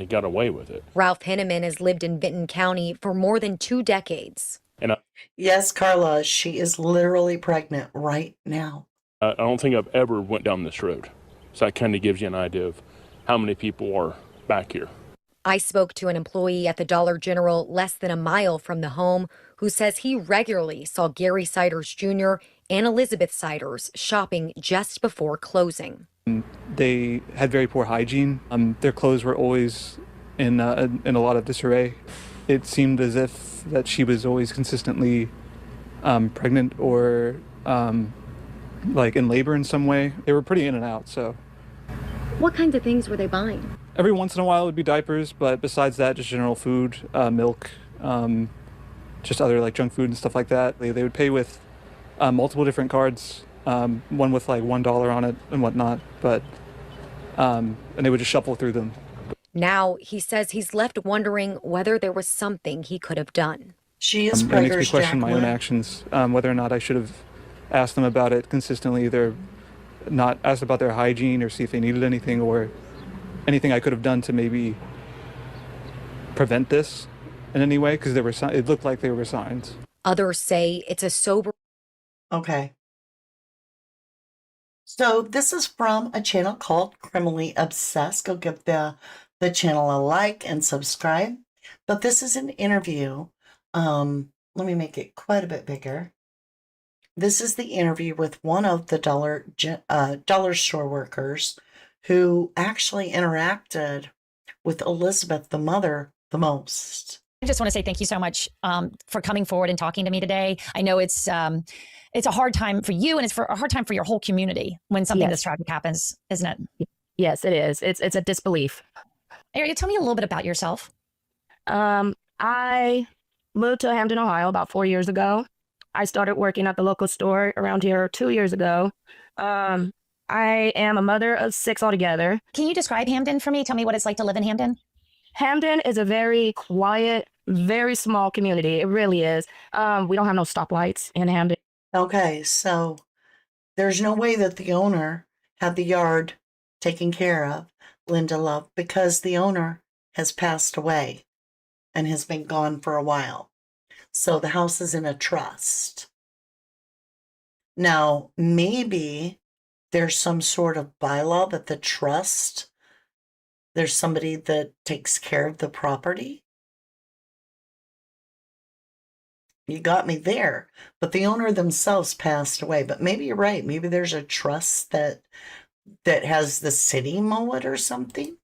got away with it. Ralph Henneman has lived in Vinton County for more than 2 decades. And Yes, Carla, she is literally pregnant right now. I don't think I've ever went down this road. So that kind of gives you an idea of how many people are back here. I spoke to an employee at the Dollar General less than a mile from the home who says he regularly saw Gary Sider'S Jr. and Elizabeth Sider's shopping just before closing. They had very poor hygiene. Their clothes were always in a lot of disarray. It seemed as if that she was always consistently pregnant or like in labor in some way. They were pretty in and out, so. What kinds of things were they buying? Every once in a while it would be diapers, but besides that, just general food, milk, just other like junk food and stuff like that. They would pay with multiple different cards, one with like $1 on it and whatnot, but and they would just shuffle through them. Now he says he's left wondering whether there was something he could have done. She is It makes me preggers, question my own Jacqueline. actions, whether or not I should have asked them about it consistently, either not asked about their hygiene or see if they needed anything or anything I could have done to maybe prevent this in any way, because it looked like there were signs. Others say it's a sober. Okay. So this is from a channel called Criminally Obsessed. Go give the channel a like and subscribe. But this is an interview. Let me make it quite a bit bigger. This is the interview with one of the dollar store workers who actually interacted with Elizabeth, the mother, the most. I just want to say thank you so much for coming forward and talking to me today. I know it's a hard time for you, and it's a hard time for your whole community when something this tragic happens, isn't it? Yes, it is. It's a disbelief. Ariel, tell me a little bit about yourself. I moved to Hamden, Ohio about 4 years ago. I started working at the local store around here 2 years ago. I am a mother of 6 altogether. Can you describe Hamden for me? Tell me what it's like to live in Hamden. Hamden is a very quiet, very small community. It really is. We don't have no stoplights in Hamden. Okay, so there's no way that the owner had the yard taken care of, Linda Love, because the owner has passed away and has been gone for a while. So the house is in a trust. Now, maybe there's some sort of bylaw that the trust, there's somebody that takes care of the property. You got me there. But the owner themselves passed away. But maybe you're right. Maybe there's a trust that has the city mow it or something.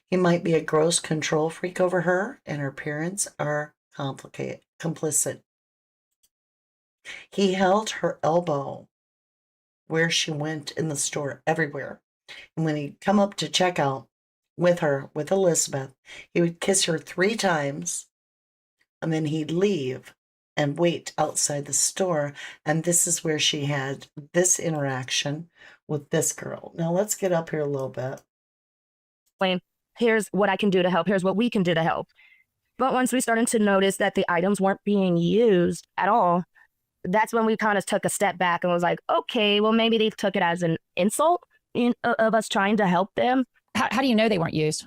He might be a gross control freak over her, and her parents are complicit. He held her elbow where she went in the store, everywhere. And when he'd come up to check out with her, with Elizabeth, he would kiss her 3 times, and then he'd leave and wait outside the store. And this is where she had this interaction with this girl. Now let's get up here a little bit. Here's what I can do to help. Here's what we can do to help. But once we started to notice that the items weren't being used at all, that's when we kind of took a step back and was like, okay, well, maybe they took it as an insult of us trying to help them. How do you know they weren't used?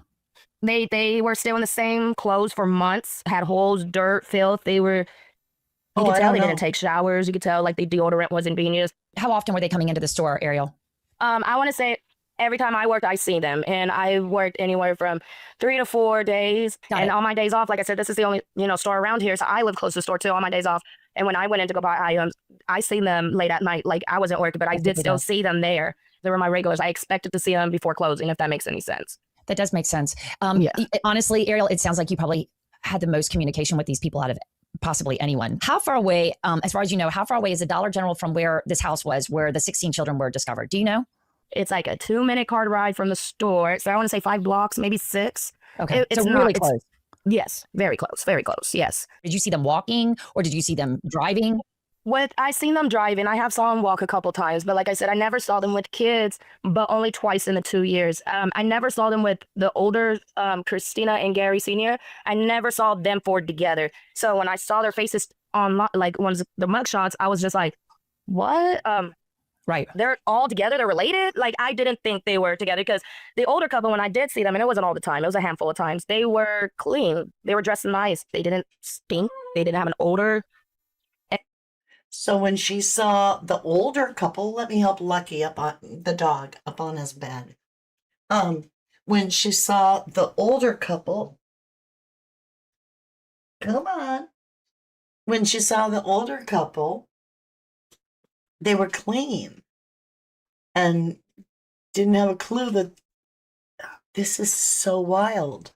They were still in the same clothes for months, had holes, dirt, filth. You could tell they didn't take showers. You could tell like the deodorant wasn't being used. How often were they coming into the store, Ariel? I want to say every time I worked, I see them. And I worked anywhere from 3 to 4 days. And on my days off, like I said, this is the only, store around here. So I live close to the store too on my days off. And when I went in to go buy items, I seen them late at night. Like I wasn't working, but I did still see them there. They were my regulars. I expected to see them before closing, if that makes any sense. That does make sense. Yeah. Honestly, Ariel, it sounds like you probably had the most communication with these people out of possibly anyone. How far away, as far as you know, how far away is the Dollar General from where this house was, where the 16 children were discovered? Do you know? It's like a 2-minute car ride from the store. So I want to say 5 blocks, maybe 6. Okay. It's so really close. Yes, very close. Very close. Yes. Did you see them walking or did you see them driving? I seen them driving. I have saw them walk a couple times, but like I said, I never saw them with kids, but only twice in the 2 years. I never saw them with the older Christina and Gary Sr. I never saw them 4 together. So when I saw their faces on like the mugshots, I was just like, what? Right. They're all together. They're related. Like, I didn't think they were together because the older couple, when I did see them, and it wasn't all the time, it was a handful of times, they were clean. They were dressed nice. They didn't stink. They didn't have an odor. So when she saw the older couple, let me help Lucky up on the dog up on his bed. When she saw the older couple, come on. When she saw the older couple, they were clean and didn't have a clue that this is so wild.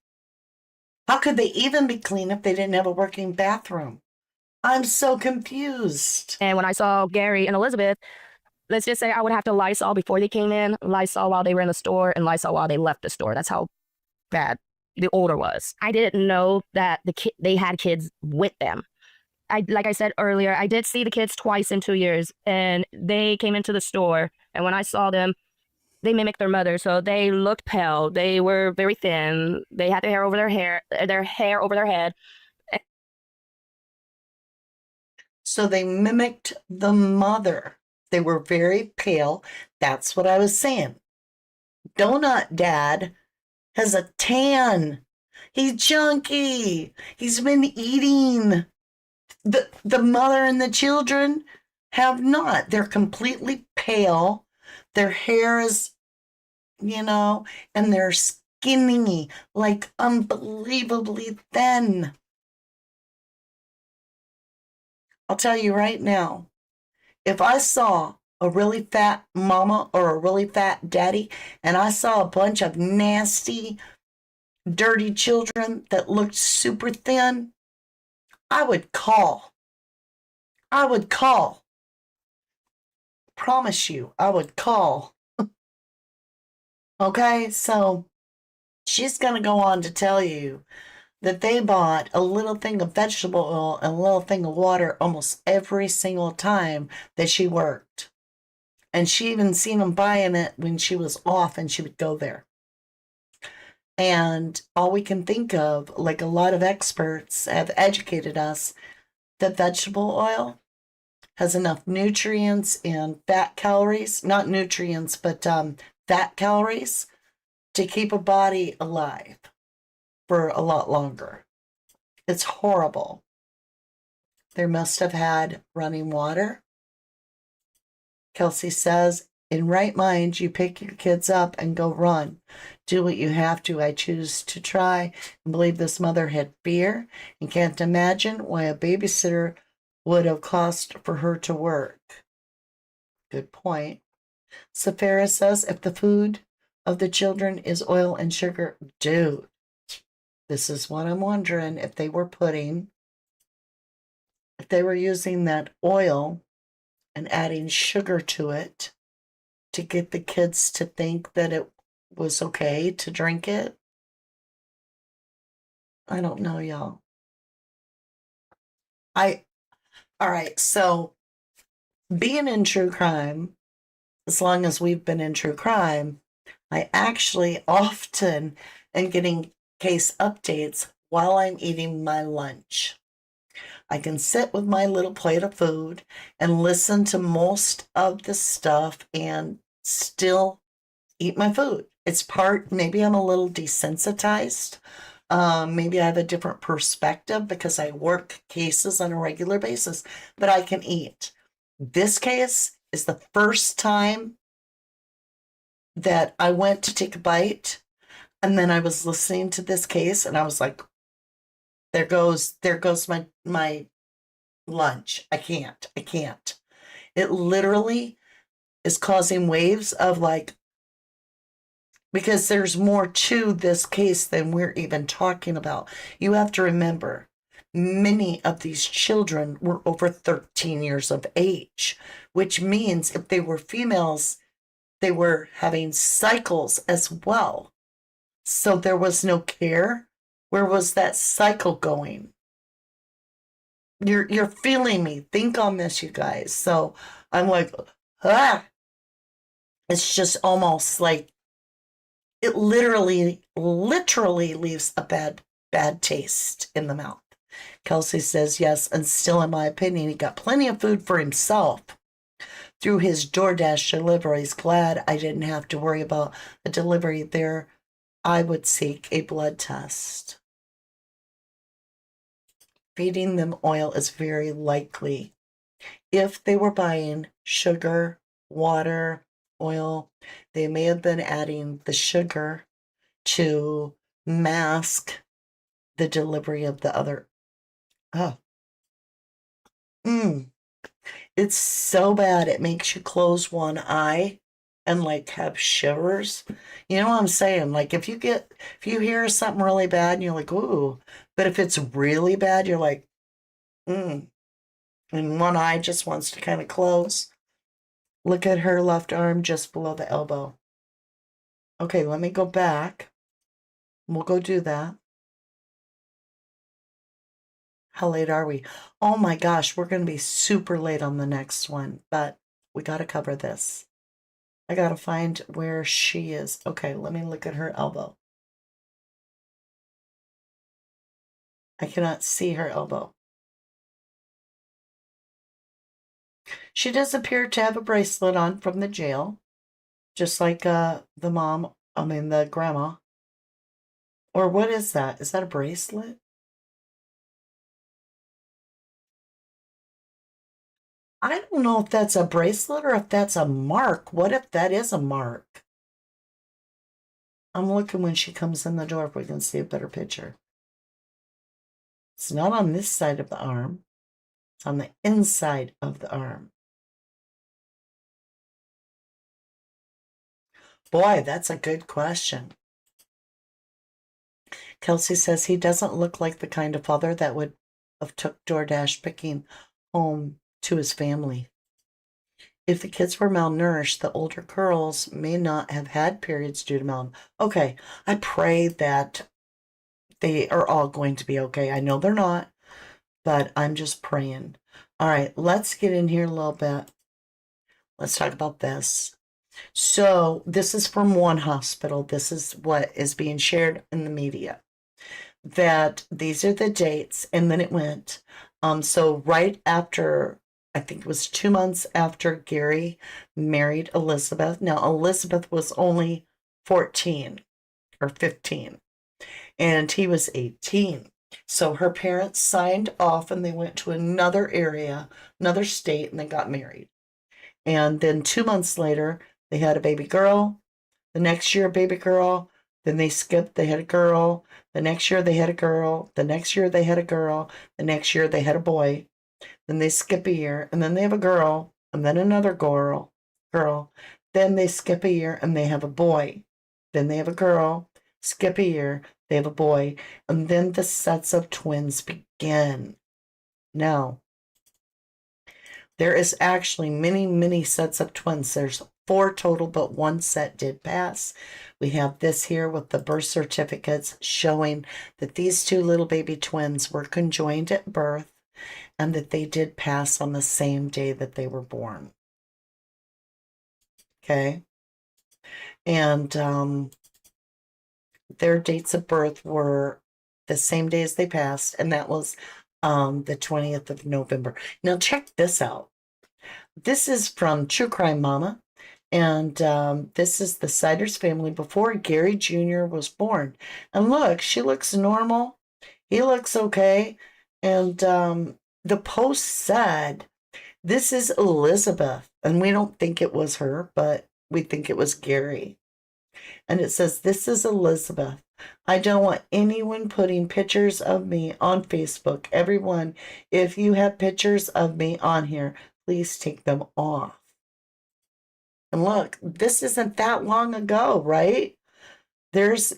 How could they even be clean if they didn't have a working bathroom? I'm so confused. And when I saw Gary and Elizabeth, let's just say I would have to Lysol before they came in, Lysol while they were in the store, and Lysol while they left the store. That's how bad the odor was. I didn't know that they had kids with them. Like I said earlier, I did see the kids twice in 2 years, and they came into the store, and when I saw them, they mimicked their mother. So they looked pale. They were very thin. They had their hair over their head. So they mimicked the mother. They were very pale. That's what I was saying. Donut Dad has a tan. He's chunky. He's been eating. The mother and the children have not. They're completely pale. Their hair is, and they're skinny, like unbelievably thin. I'll tell you right now, if I saw a really fat mama or a really fat daddy, and I saw a bunch of nasty, dirty children that looked super thin, I would call. Promise you, I would call. Okay, so she's going to go on to tell you that they bought a little thing of vegetable oil and a little thing of water almost every single time that she worked. And she even seen them buying it when she was off and she would go there. And all we can think of, like a lot of experts have educated us, that vegetable oil has enough nutrients and fat calories, not nutrients, but fat calories to keep a body alive for a lot longer. It's horrible. They must have had running water. Kelsey says, in right mind, you pick your kids up and go run. Do what you have to. I choose to try and believe this mother had fear and can't imagine why a babysitter would have cost for her to work. Good point. Safira says, if the food of the children is oil and sugar, dude, this is what I'm wondering, if they were using that oil and adding sugar to it to get the kids to think that it was okay to drink it. I don't know, y'all. All right, so being in true crime, as long as we've been in true crime, I actually often am getting case updates while I'm eating my lunch. I can sit with my little plate of food and listen to most of the stuff and still eat my food. It's maybe I'm a little desensitized. Maybe I have a different perspective because I work cases on a regular basis, but I can eat. This case is the first time that I went to take a bite, and then I was listening to this case, and I was like, there goes my lunch. I can't. It literally is causing waves of because there's more to this case than we're even talking about. You have to remember, many of these children were over 13 years of age, which means if they were females, they were having cycles as well. So there was no care. Where was that cycle going? You're feeling me. Think on this, you guys. So I'm like, it's just almost like it literally leaves a bad taste in the mouth. Kelsey says, yes, and still in my opinion, he got plenty of food for himself through his DoorDash deliveries. Glad I didn't have to worry about a delivery there. I would seek a blood test. Feeding them oil is very likely. If they were buying sugar, water, oil, they may have been adding the sugar to mask the delivery of the other. Oh. It's so bad it makes you close one eye and like have shivers. You know what I'm saying? Like if you hear something really bad and you're like, ooh, but if it's really bad, you're like, and one eye just wants to kind of close. Look at her left arm just below the elbow. Okay, let me go back. We'll go do that. How late are we? Oh my gosh, we're going to be super late on the next one, but we got to cover this. I got to find where she is. Okay, let me look at her elbow. I cannot see her elbow. She does appear to have a bracelet on from the jail, just like the grandma. Or what is that? Is that a bracelet? I don't know if that's a bracelet or if that's a mark. What if that is a mark? I'm looking when she comes in the door if we can see a better picture. It's not on this side of the arm. It's on the inside of the arm. Boy, that's a good question. Kelsey says he doesn't look like the kind of father that would have took DoorDash picking home to his family. If the kids were malnourished, the older girls may not have had periods due to malnutrition. Okay, I pray that they are all going to be okay. I know they're not, but I'm just praying. All right, let's get in here a little bit. Let's talk about this. So this is from one hospital. This is what is being shared in the media. That these are the dates, and then it went. So right after, I think it was 2 months after Gary married Elizabeth. Now, Elizabeth was only 14 or 15, and he was 18. So her parents signed off, and they went to another area, another state, and they got married. And then 2 months later, they had a baby girl. The next year, a baby girl. Then they skipped, they had a girl. The next year, they had a girl. The next year, they had a girl. The next year, they had a boy. Then they skip a year, and then they have a girl, and then another girl. Then they skip a year, and they have a boy. Then they have a girl, skip a year, they have a boy, and then the sets of twins begin. Now, there is actually many, many sets of twins. There's 4 total, but 1 set did pass. We have this here with the birth certificates showing that these 2 little baby twins were conjoined at birth and that they did pass on the same day that they were born. Okay. And their dates of birth were the same day as they passed, and that was the 20th of November. Now check this out. This is from True Crime Mama, and this is the Sider'S family before Gary Jr. was born. And look, she looks normal. He looks okay. And the post said, this is Elizabeth, and we don't think it was her, but we think it was Gary. And it says, this is Elizabeth. I don't want anyone putting pictures of me on Facebook. Everyone, if you have pictures of me on here, please take them off. And look, this isn't that long ago, right? There's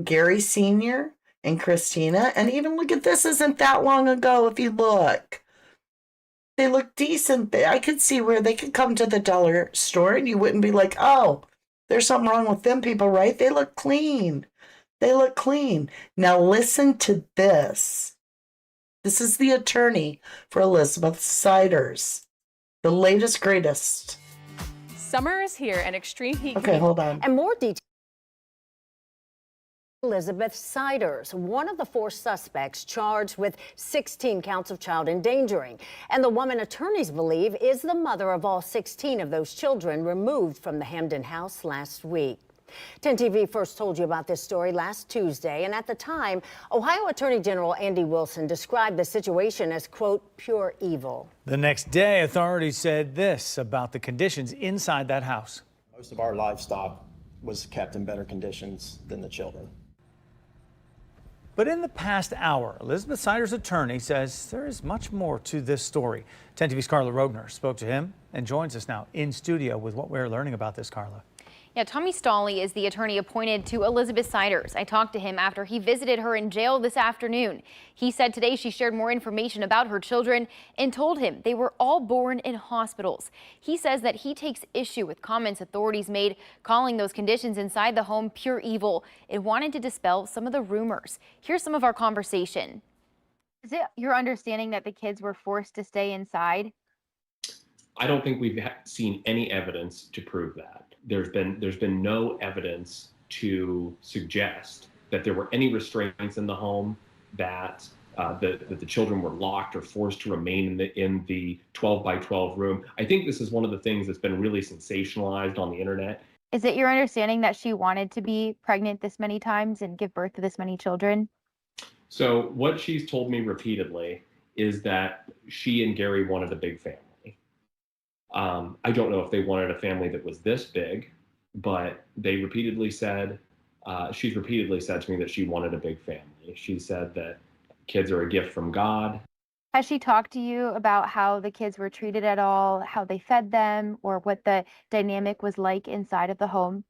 Gary Sr. and Christina. And even look at this, isn't that long ago if you look. They look decent. I could see where they could come to the dollar store and you wouldn't be like, oh, there's something wrong with them people, right? They look clean. They look clean. Now listen to this. This is the attorney for Elizabeth Sider'S. The latest, greatest. Summer is here and extreme heat. Okay, hold on. And more details. Elizabeth Sider'S, one of the 4 suspects charged with 16 counts of child endangering. And the woman attorneys believe is the mother of all 16 of those children removed from the Hamden house last week. 10 TV first told you about this story last Tuesday, and at the time, Ohio Attorney General Andy Wilson described the situation as, quote, pure evil. The next day, authorities said this about the conditions inside that house. Most of our livestock was kept in better conditions than the children. But in the past hour, Elizabeth Sider's attorney says there is much more to this story. 10 TV's Carla Rogner spoke to him and joins us now in studio with what we're learning about this, Carla. Yeah, Tommy Stolley is the attorney appointed to Elizabeth Sider's. I talked to him after he visited her in jail this afternoon. He said today she shared more information about her children and told him they were all born in hospitals. He says that he takes issue with comments authorities made calling those conditions inside the home pure evil and wanted to dispel some of the rumors. Here's some of our conversation. Is it your understanding that the kids were forced to stay inside? I don't think we've seen any evidence to prove that. There's been no evidence to suggest that there were any restraints in the home, that the children were locked or forced to remain in the 12 by 12 room. I think this is one of the things that's been really sensationalized on the internet. Is it your understanding that she wanted to be pregnant this many times and give birth to this many children? So what she's told me repeatedly is that she and Gary wanted a big family. I don't know if they wanted a family that was this big, but they repeatedly said, she's repeatedly said to me that she wanted a big family. She said that kids are a gift from God. Has she talked to you about how the kids were treated at all, how they fed them, or what the dynamic was like inside of the home?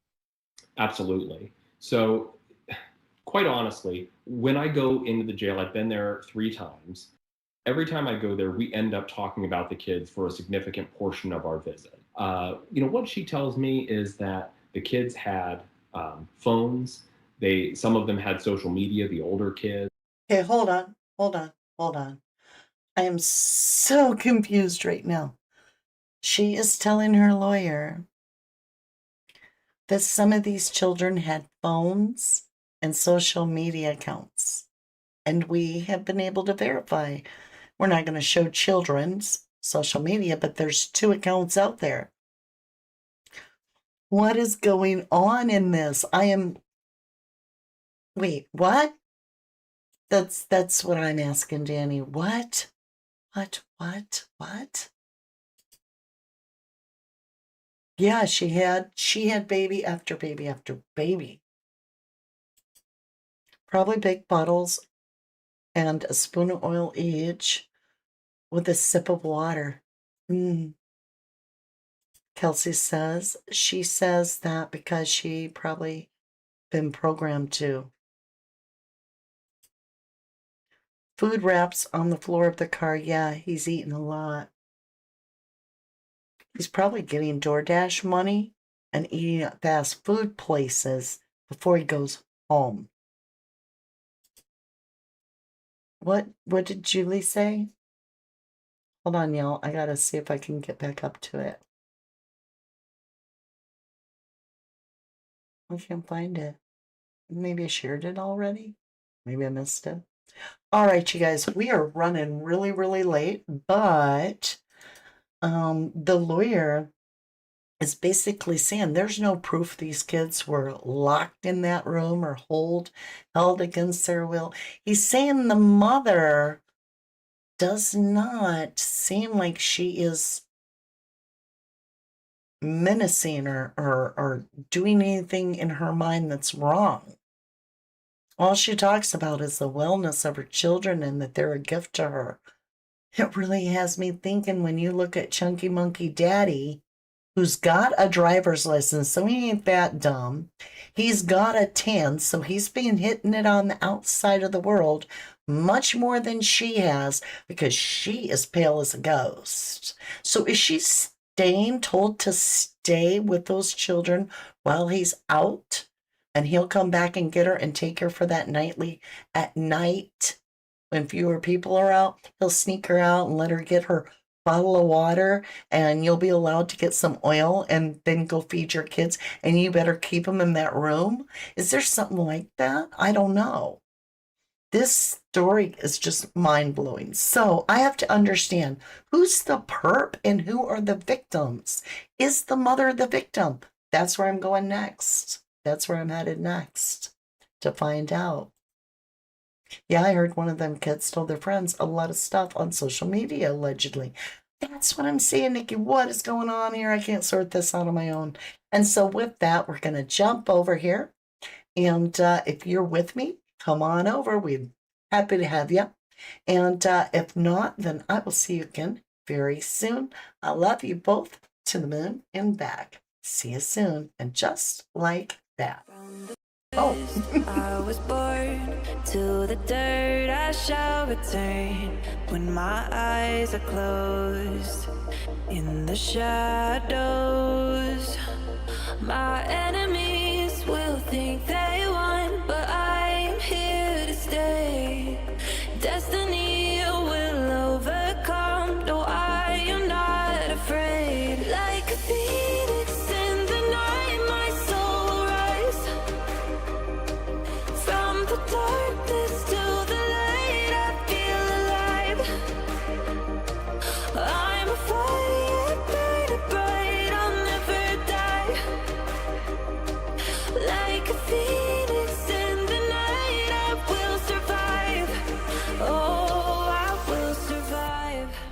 Absolutely. So quite honestly, when I go into the jail, I've been there 3 times. Every time I go there, we end up talking about the kids for a significant portion of our visit. What she tells me is that the kids had phones. Some of them had social media, the older kids. Okay, hold on. I am so confused right now. She is telling her lawyer that some of these children had phones and social media accounts, and we have been able to verify. We're not going to show children's social media, but there's 2 accounts out there. What is going on in this? Wait, what? That's what I'm asking, Danny. What? Yeah, she had baby after baby after baby. Probably big bottles and a spoon of oil each with a sip of water. Kelsey says, she says that because she probably been programmed to. Food wraps on the floor of the car. Yeah, he's eating a lot. He's probably getting DoorDash money and eating at fast food places before he goes home. What did Julie say? Hold on, y'all. I gotta see if I can get back up to it. I can't find it. Maybe I shared it already. Maybe I missed it. All right, you guys, we are running really, really late, but the lawyer is basically saying there's no proof these kids were locked in that room or held against their will. He's saying the mother does not seem like she is menacing or doing anything in her mind that's wrong. All she talks about is the wellness of her children and that they're a gift to her. It really has me thinking when you look at Chunky Monkey Daddy, who's got a driver's license, so he ain't that dumb. He's got a tan, so he's been hitting it on the outside of the world much more than she has because she is pale as a ghost. So is she told to stay with those children while he's out? And he'll come back and get her and take her for that at night when fewer people are out. He'll sneak her out and let her get her bottle of water and you'll be allowed to get some oil and then go feed your kids and you better keep them in that room? Is there something like that? I don't know. This story is just mind-blowing. So I have to understand who's the perp and who are the victims. Is the mother the victim? That's where I'm going next. That's where I'm headed next to find out. Yeah, I heard one of them kids told their friends a lot of stuff on social media, allegedly. That's what I'm saying, Nikki. What is going on here? I can't sort this out on my own. And so with that, we're going to jump over here. And if you're with me, come on over. We're happy to have you. And if not, then I will see you again very soon. I love you both to the moon and back. See you soon. And just like that. Oh. I was born to the dirt, I shall return when my eyes are closed. In the shadows, my enemies will think they won, but I am here to stay. Destiny will overcome, no, I am not afraid. Like a phoenix in the night, my soul rise. From the darkness to the light, I feel alive. I'm a fire, burning bright, I'll never die. Like a phoenix.